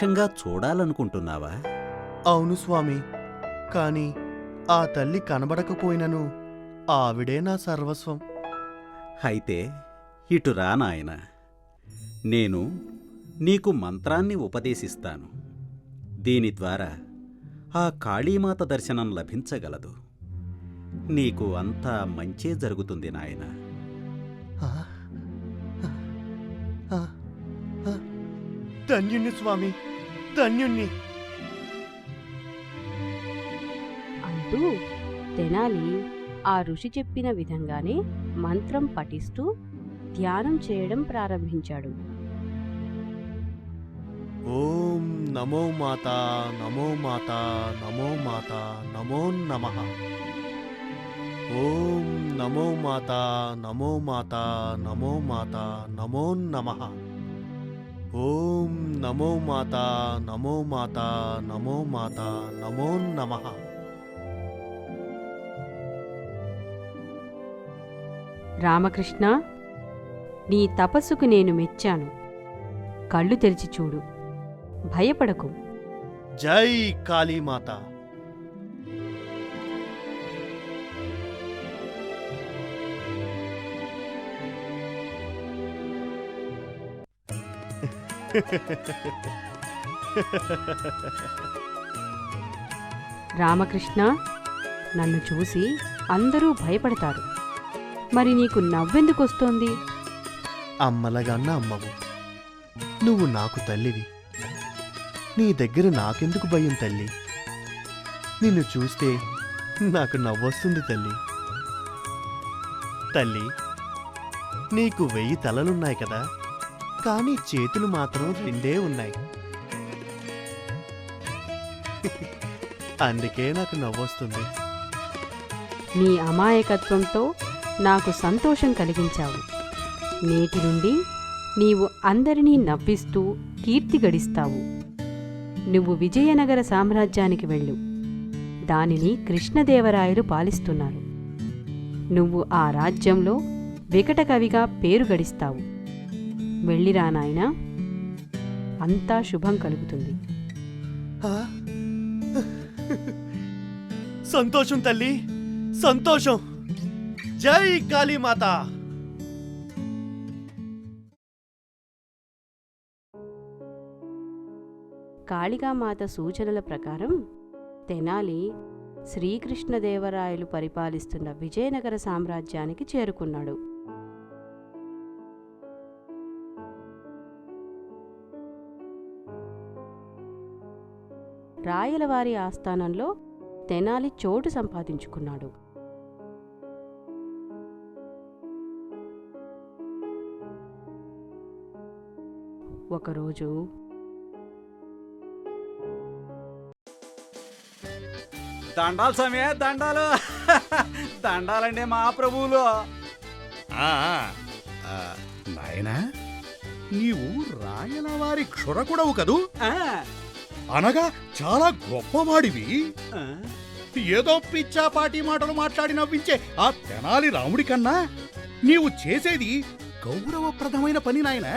ప్రత్యక్షంగా చూడాలనుకుంటున్నావా? అవును స్వామి, కాని ఆ తల్లి కనబడకపోయినను ఆవిడే నా సర్వస్వం. అయితే ఇటురా నాయనా, నేను నీకు మంత్రాన్ని ఉపదేశిస్తాను. దీని ద్వారా ఆ కాళీమాత దర్శనం లభించగలదు. నీకు అంతా మంచే జరుగుతుంది నాయనా. ఆ, ఆ, ఆ, ధన్యుణ్ణి స్వామి, ధన్యుణ్ణి. అంటూ తెనాలి ఆ ఋషి చెప్పిన విధంగానే మంత్రం పఠిస్తూ ధ్యానం చేయడం ప్రారంభించాడు. ఓం నమో మాతా, నమో మాతా, నమో మాతా, నమో నమః. ఓం నమో మాతా, నమో మాతా, నమో మాతా, నమో నమః. ఓం నమో మాతా, నమో మాతా, నమో మాతా, నమో నమః. రామకృష్ణ, నీ తపస్సుకు నేను మెచ్చాను. కళ్ళు తెరిచి చూడు, భయపడకు. జై కాళీమాత. రామకృష్ణ, నన్ను చూసి అందరూ భయపడతారు. మరి నీకు నవ్వెందుకొస్తోంది? అమ్మలగన్న అమ్మవు, నువ్వు నాకు తల్లివి. నీ దగ్గర నాకెందుకు భయం తల్లి? నిన్ను చూస్తే నాకు నవ్వొస్తుంది తల్లి. తల్లి, నీకు 1000 తలలున్నాయి కదా, కానీ చేతులు మాత్రం 2 ఉన్నాయి. అందుకే నాకు నవ్వొస్తుంది. నీ అమాయకత్వంతో నాకు సంతోషం కలిగించావు. నేటి నుండి నీవు అందరినీ నవ్విస్తూ కీర్తి గడిస్తావు. నువ్వు విజయనగర సామ్రాజ్యానికి వెళ్ళు. దానిని కృష్ణదేవరాయలు పాలిస్తున్నారు. నువ్వు ఆ రాజ్యంలో వికట కవిగా పేరు గడిస్తావు. వెళ్ళిరా నాయనా, అంతా శుభం కలుగుతుంది. ఆ? సంతోషం తల్లి, సంతోషం. జై కాళీమాత. కాళికామాత సూచనల ప్రకారం తెనాలి శ్రీకృష్ణదేవరాయలు పరిపాలిస్తున్న విజయనగర సామ్రాజ్యానికి చేరుకున్నాడు. రాయలవారి ఆస్థానంలో తెనాలి చోటు సంపాదించుకున్నాడు. ఒకరోజు దండాలు సమయ దండాలు. దండాలండి మా ప్రభువులు. నాయనా, నీవు రాయలవారి క్షురకుడవు కదూ? ఆ, అనగా చాలా గొప్పవాడివి. ఆ, ఏదో పిచ్చాపాటి మాటలు మాట్లాడి నవ్వించే ఆ తెనాలి రాముడి కన్నా నీవు చేసేది గౌరవప్రదమైన పని నాయనా.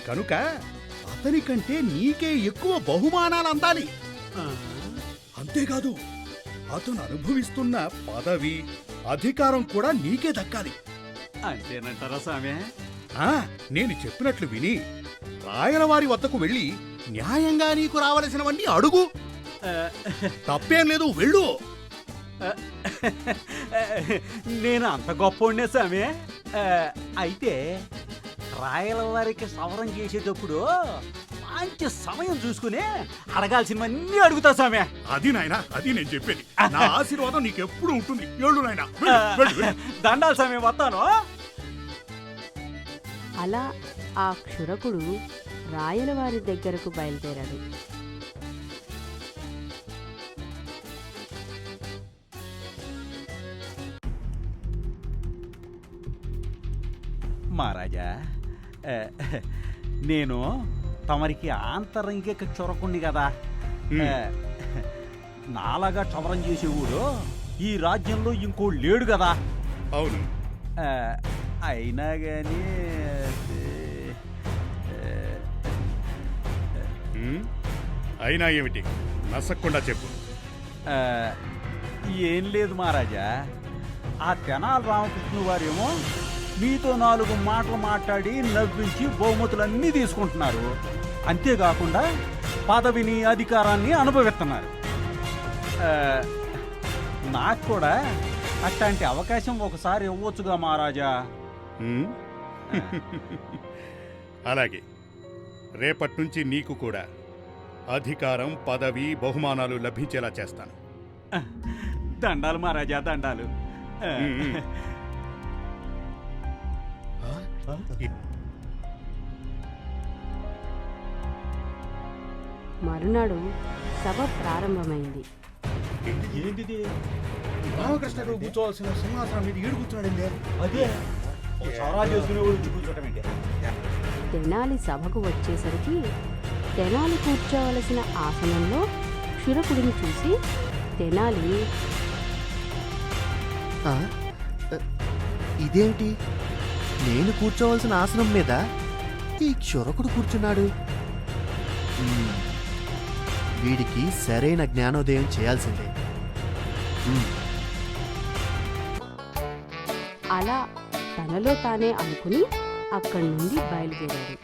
కనుక అతని కంటే నీకే ఎక్కువ బహుమానాలు అందాలి. ఆ. అంతేకాదు, అతను అనుభవిస్తున్న పదవి, అధికారం కూడా నీకే దక్కాలి. అంతేనంటారా స్వామి? నేను చెప్పినట్లు విని రాయలవారి వద్దకు వెళ్ళి న్యాయంగా నీకు రావలసినవన్నీ అడుగు. తప్పేం లేదు, వెళ్ళు. నేను అంత గొప్పోడినే స్వామి. అయితే రాయల వారికి సవరం చేసేటప్పుడు మంచి సమయం చూసుకుని అడగాల్సినవన్నీ అడుగుతా స్వామి. అది నాయనా, అది నేను చెప్పేది. నా ఆశీర్వాదం నీకెప్పుడు ఉంటుంది. ఏళ్ళు నాయనా. దండాలు స్వామి, వస్తాను. అలా ఆ క్షురకుడు రాయలవారి దగ్గరకు బయలుదేరాడు. మహారాజా, నేను తమరికి ఆంతరంగిక క్షురకుణ్ణి కదా. నాలాగా క్షవరం చేసేవాడు ఈ రాజ్యంలో ఇంకో లేడు కదా. అవును. అయినా కానీ అయినా ఏమిటి నసక్కుండా చెప్పు. ఆ, ఏం లేదు మహారాజా. ఆ తెనాలి రామకృష్ణ వారేమో మీతో 4 మాటలు మాట్లాడి నవ్వించి బహుమతులన్నీ తీసుకుంటున్నారు. అంతేకాకుండా పదవిని అధికారాన్ని అనుభవిస్తున్నారు. ఆ, నాకు కూడా అట్లాంటి అవకాశం ఒకసారి ఇవ్వచ్చుగా మహారాజా. హ్మ్? అలాగే రేపటి నుంచి నీకు కూడా అధికారం, పదవి, బహుమానాలు లభించేలా చేస్తాను. దండాలు మహారాజా, దండాలు. మరునాడు సభ ప్రారంభమైంది. ఏంటిది? రామకృష్ణుడు కూర్చోవలసిన సింహాసనం మీద ఈడు కూర్చున్నాడండి. అదే సారా చేసుకునేవాడు కూర్చోటం ఏంటి? తెనాలి సభకు వచ్చేసరికి తెనాలి కూర్చోవలసిన ఆసనంలో క్షురకుడిని చూసి తెనాలి, ఇదేంటి, నేను కూర్చోవలసిన ఆసనం మీద ఈ క్షురకుడు కూర్చున్నాడు. వీడికి సరైన జ్ఞానోదయం చేయాల్సిందే. అలా తనలో తానే అనుకుని అక్కడి నుండి బయలుదేరాడు.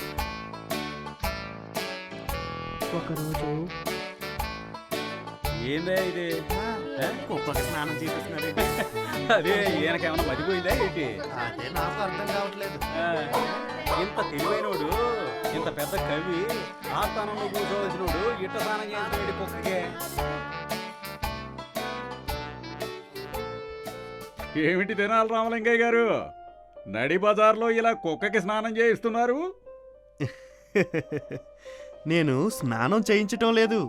ఒకరోజు ఏందా ఇది? కుక్కకి స్నానం చేపిస్తున్నాడు. అదే ఈయనకేమన్నా మతిపోయిందా ఏంటి? అదే నాకు అర్థం కావట్లేదు. ఇంత తెలివైనోడు, ఇంత పెద్ద కవి, ఆ స్థానంలో కూర్చోవలసినోడు ఇట్ట స్నానం చేస్తున్నాడు కుక్కకే. ఏమిటి తెనాలి రామలింగయ్య గారు, నడి బజార్లో ఇలా కుక్కకి స్నానం చేయిస్తున్నారు? నేను స్నానం చేయించటం లేదు,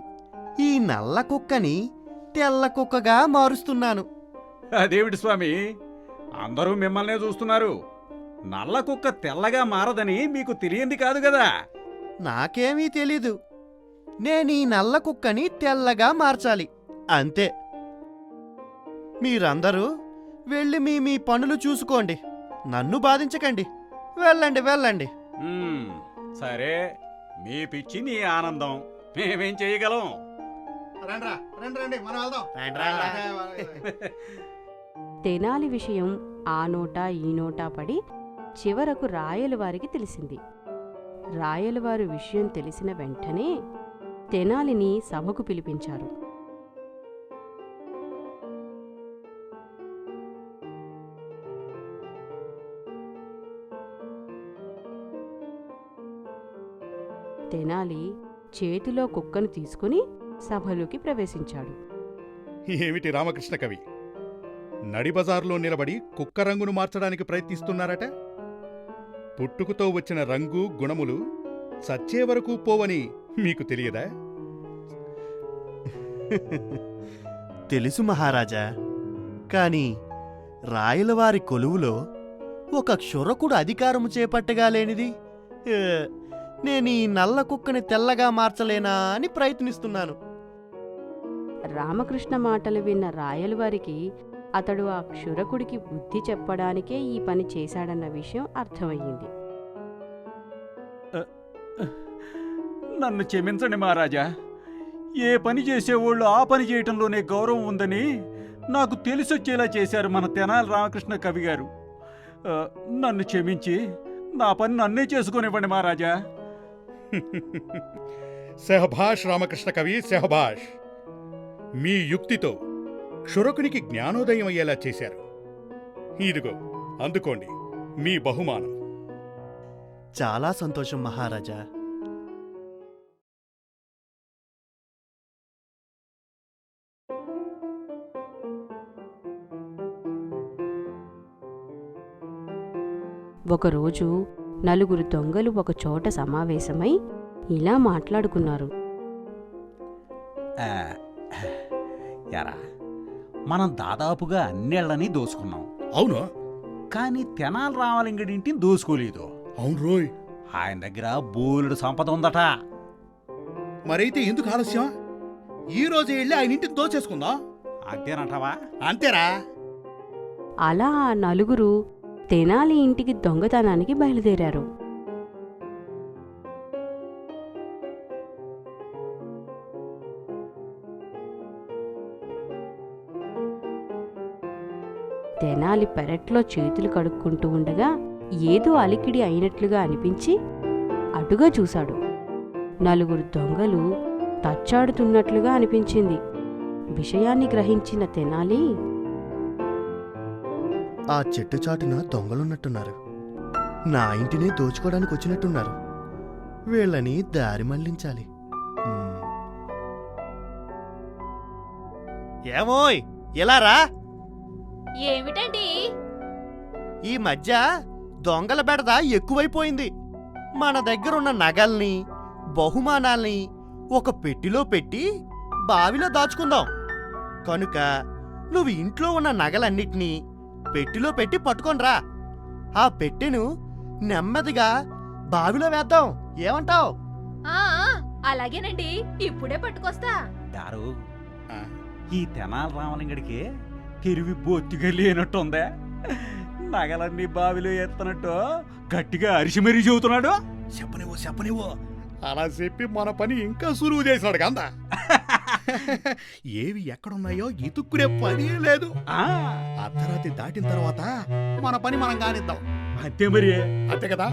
ఈ నల్ల కుక్కని తెల్ల కుక్కగా మారుస్తున్నాను. అదేమిటి స్వామి, అందరూ మిమ్మల్నే చూస్తున్నారు. నల్ల కుక్క తెల్లగా మారదని మీకు తెలియంది కాదు కదా? నాకేమీ తెలీదు. నేను ఈ నల్ల కుక్కని తెల్లగా మార్చాలి, అంతే. మీరందరూ వెళ్ళి మీ మీ పనులు చూసుకోండి, నన్ను బాధించకండి. వెళ్ళండి వెళ్ళండి. సరే, మీ పిచ్చి నీ ఆనందం, మేమేం చేయగలం? తెనాలి విషయం ఆ నోటా ఈ నోటా పడి చివరకు రాయలవారికి తెలిసింది. రాయలవారు విషయం తెలిసిన వెంటనే తెనాలిని సభకు పిలిపించారు. తెనాలి చేతిలో కుక్కను తీసుకుని సభలోకి ప్రవేశించాడు. ఏమిటి రామకృష్ణ కవి, నడి బజార్లో నిలబడి కుక్క రంగును మార్చడానికి ప్రయత్నిస్తున్నారట? పుట్టుకతో వచ్చిన రంగు, గుణములు చచ్చే వరకు పోవని మీకు తెలియదా? తెలుసు మహారాజా, కాని రాయలవారి కొలువులో ఒక క్షురకుడు అధికారము చేపట్టగా లేనిది నేను ఈ నల్ల కుక్కని తెల్లగా మార్చలేనా అని ప్రయత్నిస్తున్నాను. రామకృష్ణ మాటలు విన్న రాయలవారికి అతడు ఆ క్షురకుడికి బుద్ధి చెప్పడానికే ఈ పని చేశాడన్న విషయం అర్థమయ్యింది. నన్ను క్షమించండి మహారాజా. ఏ పని చేసేవాళ్ళు ఆ పని చేయటంలోనే గౌరవం ఉందని నాకు తెలిసొచ్చేలా చేశారు మన తెనాలి రామకృష్ణ కవి గారు. నన్ను క్షమించి నా పని నన్నే చేసుకొనివ్వండి మహారాజా. సెహభాష్ రామకృష్ణ కవి, సెహభాష్. మీ యుక్తితో క్షురకునికి జ్ఞానోదయం అయ్యేలా చేశారు. ఇదిగో అందుకోండి మీ బహుమానం. చాలా సంతోషం మహారాజా. ఒకరోజు నలుగురు దొంగలు ఒకచోట సమావేశమై ఇలా మాట్లాడుకున్నారు. యారా, మనం దాదాపుగా అన్నేళ్లని దోసుకున్నాం. అవును, కానీ తెనాలి రామలింగడింటిని దోసుకోలేదు. అవును రోయ్. ఆయన దగ్గర బోలెడు సంపద ఉందట. మరైతే ఎందుకు ఆలస్యం? ఈ రోజే వెళ్ళి ఆయన ఇంటిని దోచేసుకుందాం. అంతేనంటావా? అంతేరా. అలా ఆ నలుగురు తెనాలి ఇంటికి దొంగతనానికి బయలుదేరారు. తెనాలి పెరట్లో చేతులు కడుక్కుంటూ ఉండగా ఏదో అలికిడి అయినట్లుగా అనిపించి అటుగా చూశాడు. నలుగురు దొంగలు తచ్చాడుతున్నట్లుగా అనిపించింది. విషయాన్ని గ్రహించిన తెనాలి, ఆ చెట్టు చాటున దొంగలున్నట్టున్నారు. నా ఇంటినే దోచుకోవడానికి వచ్చినట్టున్నారు. వీళ్ళని దారి మళ్లించాలి. ఏమోయ్ ఎలారా? ఏమిటండి? ఈ మధ్య దొంగల బెడద ఎక్కువైపోయింది. మన దగ్గరున్న నగల్ని, బహుమానాల్ని ఒక పెట్టిలో పెట్టి బావిలో దాచుకుందాం. కనుక నువ్వు ఇంట్లో ఉన్న నగలన్నిటినీ పెట్టిలో పెట్టి పట్టుకొనిరా. ఆ పెట్టెను నెమ్మదిగా బావిలో వేద్దాం. ఏమంటావ్? అలాగేనండి, ఇప్పుడే పట్టుకొస్తా. దారు, ఈ తెనాలి రామలింగడికి తెరివి బొత్తిగా లేనట్టుందే. నగలన్నీ బావిలో ఎత్తనట్టు గట్టిగా అరిసి మరీ చెబుతున్నాడు. చెప్పనివ్వు అలా చెప్పి మన పని ఇంకా సులువు చేశాడు కదా. ఏవి ఎక్కడున్నాయో ఇతుక్కునే పని లేదు. అర్ధరాత్రి దాటిన తర్వాత మన పని మనం కానిద్దాం. అంతే మరి, అంతే కదా.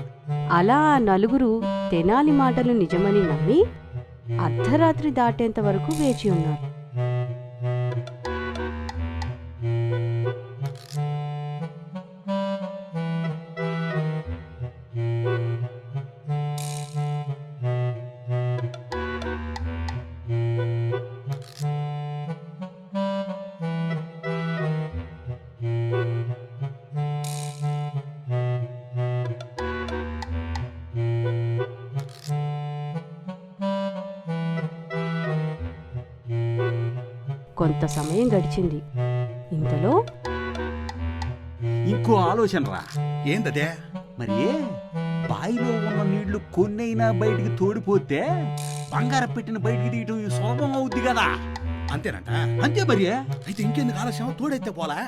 అలా ఆ నలుగురు తెనాలి మాటలు నిజమని నమ్మి అర్ధరాత్రి దాటేంత వరకు వేచి ఉన్నారు. కొంత సమయం గడిచింది. ఇంతలో ఇంకో ఆలోచన రా. ఏందదే? మరి బావిలో ఉన్న నీళ్లు కొన్నైనా బయటికి తోడిపోతే బంగారం పెట్టిన బయటికి తీయటం సులభం అవుద్ది కదా. అంతేనంట. అంతే మరి. అయితే ఇంకెందుకు ఆలస్యం? తోడైతే పోలా.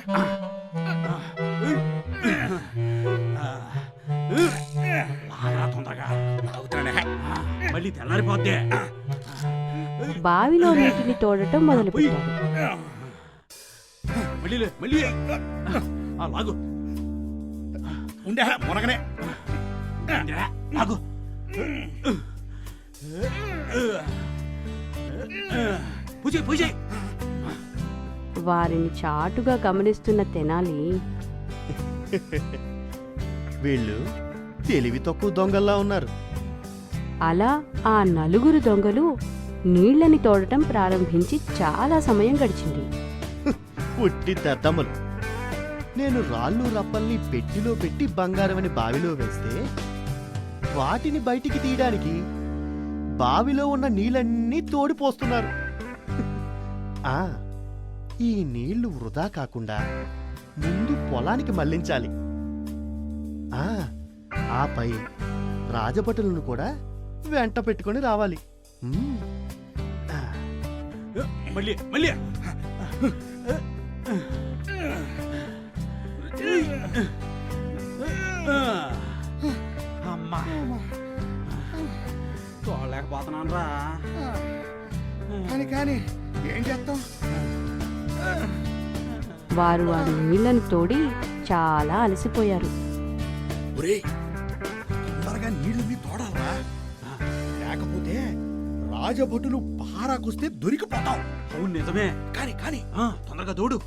లాగరా తొందరగా. మళ్ళీ తెల్లారిపోద్దే. బావిలో నీటిని తోడటం మొదలుపెట్టారు. మళ్ళీ లాగు. ఉండే మునగనే లాగు. పూజ. వారిని చాటుగా గమనిస్తున్న తెనాలి, వీళ్ళు తెలివి తక్కువ దొంగల్లా ఉన్నారు. అలా ఆ నలుగురు దొంగలు నీళ్లని తోడటం ప్రారంభించి చాలా సమయం గడిచింది. పుట్టి దద్దమ్మలు. నేను రాళ్ళు రప్పల్ని పెట్టిలో పెట్టి బంగారమని బావిలో వేస్తే వాటిని బయటికి తీయడానికి బావిలో ఉన్న నీళ్ళన్నీ తోడిపోస్తున్నారు. ఆ ఈ నీళ్లు వృధా కాకుండా ముందు పొలానికి మళ్లించాలి. ఆపై రాజభటులను కూడా వెంట పెట్టుకొని రావాలి. మళ్ళీ అమ్మా, తోడలేకపోతున్నాను రా. కానీ ఏం చేస్తాం? వారు ఆ నీళ్లను తోడి చాలా అలసిపోయారు. తొందరగా నీళ్ళని తోడాలరా, లేకపోతే రాజభటులు పారాకొస్తే దొరికిపోతాం. అవును నిజమే. కానీ తొందరగా తోడు.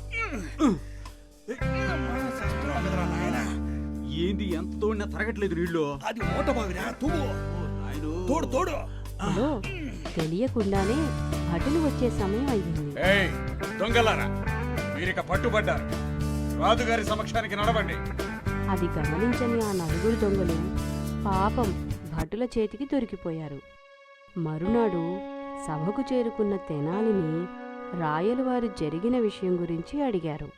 ఏంది ఎంత తోడినా తరగట్లేదు నీళ్ళు. అది మూట బావిరా. తోడు. అలో, తెలియకుండానే భటులు వచ్చే సమయం అయ్యింది. దొంగలారా, మీరిక పట్టుబడ్డారు. రాజుగారి సమక్షానికి నడవండి. అది గమనించని ఆ నలుగురు దొంగలు పాపం భటుల చేతికి దొరికిపోయారు. మరునాడు సభకు చేరుకున్న తెనాలిని రాయలవారు జరిగిన విషయం గురించి అడిగారు.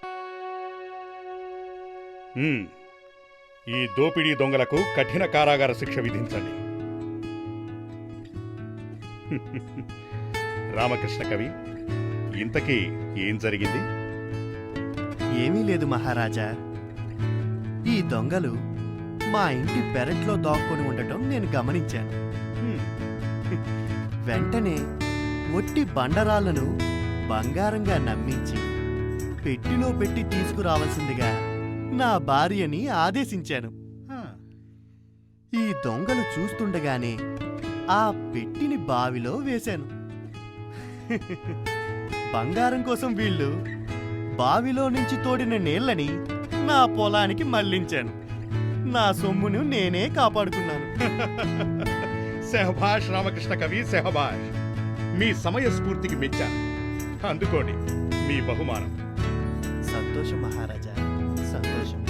ఈ దోపిడీ దొంగలకు కఠిన కారాగార శిక్ష విధించండి. రామకృష్ణ కవి, ఇంతకీ ఏం జరిగింది? ఏమీ లేదు మహారాజా. ఈ దొంగలు మా ఇంటి పెరట్లో దాక్కుని ఉండటం నేను గమనించాను. వెంటనే ఒట్టి బండరాళ్లను బంగారంగా నమ్మించి పెట్టిలో పెట్టి తీసుకురావాల్సిందిగా నా భార్యని ఆదేశించాను. ఆ, ఈ దొంగలు చూస్తుండగానే ఆ పెట్టిని బావిలో వేశాను. బంగారం కోసం వీళ్ళు బావిలో నుంచి తోడిన నీళ్ళని నా పొలానికి మళ్లించాను. నా సొమ్మును నేనే కాపాడుకున్నాను. శహబాష్ రామకృష్ణ కవి, శహబాష్. మీ సమయస్ఫూర్తికి మెచ్చాను. అందుకోండి మీ బహుమానం. సంతోషం మహారాజా, సంతోషం.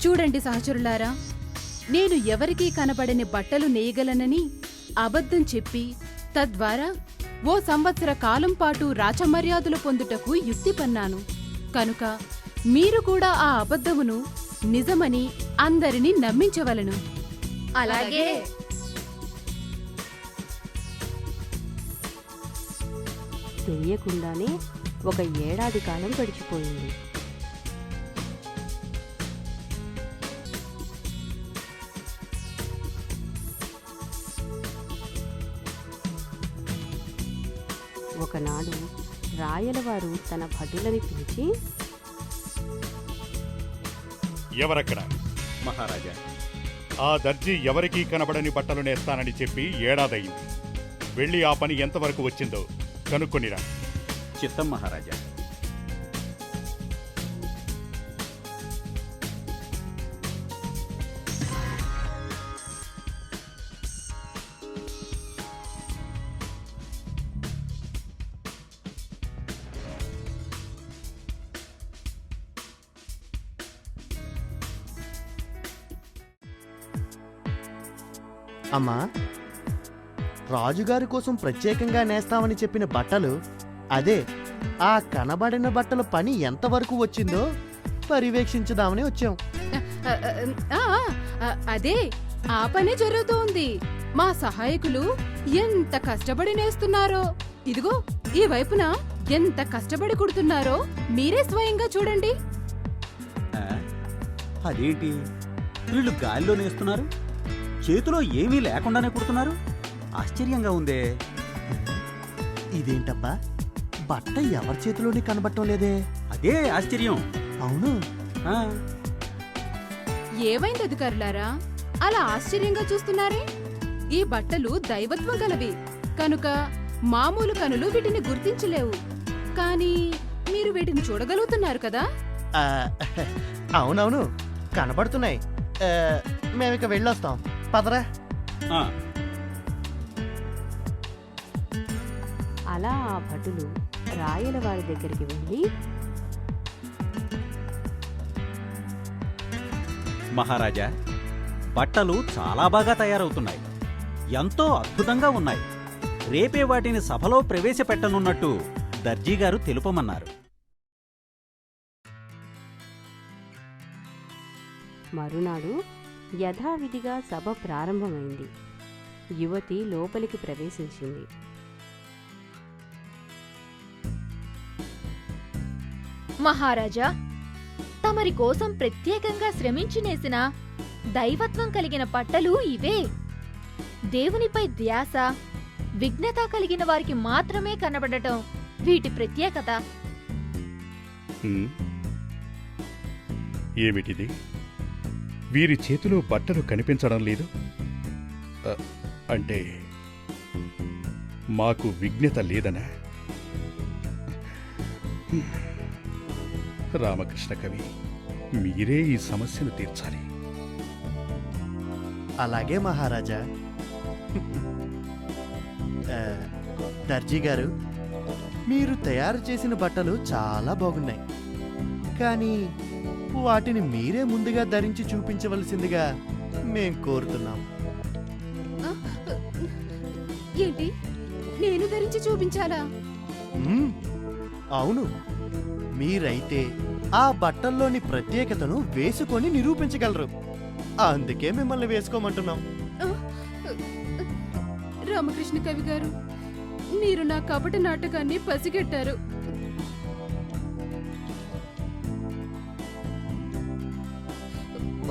చూడండి సహచరులారా, నేను ఎవరికీ కనబడని బట్టలు నేయగలనని అబద్ధం చెప్పి తద్వారా ఓ సంవత్సర కాలం పాటు రాచమర్యాదలు పొందుటకు యుక్తి పన్నాను. కనుక మీరు కూడా ఆ అబద్ధమును నిజమని అందరినీ నమ్మించవలను. అలాగే. తెలియకుండానే ఒక ఏడాది కాలం గడిచిపోయింది. ఒకనాడు రాయలవారు తన భటులని పిలిచి, ఎవరక్కడ? మహారాజా, ఆ దర్జీ ఎవరికీ కనబడని బట్టలు నేస్తానని చెప్పి ఏడాదయింది. వెళ్ళి ఆ పని ఎంతవరకు వచ్చిందో కనుక్కొనిరా. చిత్తం మహారాజా. అమ్మా, రాజుగారి కోసం ప్రత్యేకంగా నేస్తామని చెప్పిన బట్టలు, అదే ఆ కనబడిన బట్టల పని ఎంతవరకు వచ్చిందో పర్యవేక్షించుదామని వచ్చాం. ఆ, అదే ఆ పనే జరుగుతోంది. మా సహాయకులు ఎంత కష్టపడి నేస్తున్నారో, ఇదిగో ఈ వైపున ఎంత కష్టపడి కుడుతున్నారో మీరే స్వయంగా చూడండి. అదేంటి, వీళ్ళు గాలిలో నేస్తున్నారు, చేతిలో ఏమీ లేకుండానే కుడుతున్నారు? ఆశ్చర్యంగా ఉందే. ఇదేంటబ్బా, బట్ట ఎవరి చేతిలోని కనబడటం లేదే. అదే ఆశ్చర్యం. అవును. ఆ, ఏమైంది అధికారులారా, అలా ఆశ్చర్యంగా చూస్తున్నారే? ఈ బట్టలు దైవత్వం గలవి కనుక మామూలు కనులు వీటిని గుర్తించలేవు. కానీ మీరు వీటిని చూడగలుగుతున్నారు కదా? ఆ, అవునవును, కనబడుతున్నాయి. మేమిక వెళ్ళొస్తాం, పదరా. ఆ. అలా ఆ భటులు రాయలవారి దగ్గరికి వెళ్ళి, మహారాజా, బట్టలు చాలా బాగా తయారవుతున్నాయి, ఎంతో అద్భుతంగా ఉన్నాయి. రేపే వాటిని సభలో ప్రవేశపెట్టనున్నట్టు దర్జీగారు తెలుపమన్నారు. మరునాడు యథావిధిగా సభ ప్రారంభమైంది. యువతి లోపలికి ప్రవేశించింది. మహారాజా, తమరి కోసం ప్రత్యేకంగా శ్రమించి నేసిన దైవత్వం కలిగిన బట్టలు ఇవే. దేవునిపై ధ్యాస, విఘ్నత కలిగిన వారికి మాత్రమే కనబడటం వీటి ప్రత్యేకత. హ్మ్. ఏమిటిది? వీరి చేతిలో బట్టలు కనిపించడం లేదు. అంటే మాకు విఘ్నత లేదనా? రామకృష్ణ కవి, మీరే ఈ సమస్యను తీర్చాలి. అలాగే మహారాజా. దర్జీ గారు, మీరు తయారు చేసిన బట్టలు చాలా బాగున్నాయి. కానీ వాటిని మీరే ముందుగా ధరించి చూపించవలసిందిగా మేం కోరుతున్నాం. ఏంటి, నేను ధరించి చూపించాలా? మ్మ్, అవును. మీరైతే ఆ బట్టల్లోని ప్రత్యేకతను వేసుకొని నిరూపించగలరు. అందుకే మిమ్మల్ని వేసుకోమంటున్నాం. రామకృష్ణ కవి గారు, మీరు నా కపట నాటకాన్ని పసిగట్టారు.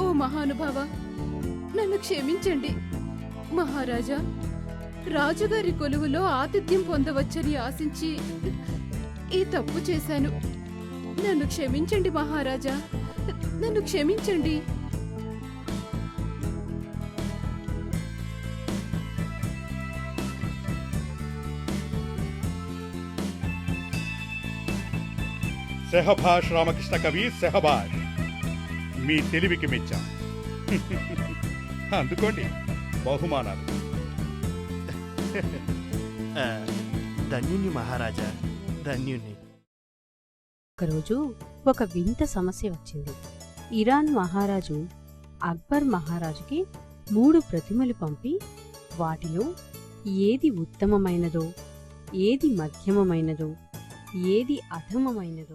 ఓ మహానుభావ, నన్ను క్షమించండి. మహారాజా, రాజుగారి కొలువులో ఆతిథ్యం పొందవచ్చని ఆశించి ఈ తప్పు చేశాను. నన్ను క్షమించండి మహారాజా, నన్ను క్షమించండి. సెహబాష్ రామకృష్ణ కవి, సెహబాష్. మీ తెలివికి మెచ్చాం. అందుకోండి బహుమానాలు. ధన్యుని మహారాజా, ధన్యుని. ఒకరోజు ఒక వింత సమస్య వచ్చింది. ఇరాన్ మహారాజు అక్బర్ మహారాజుకి 3 ప్రతిమలు పంపి వాటిలో ఏది ఉత్తమమైనదో, ఏది మధ్యమమైనదో, ఏది అధమమైనదో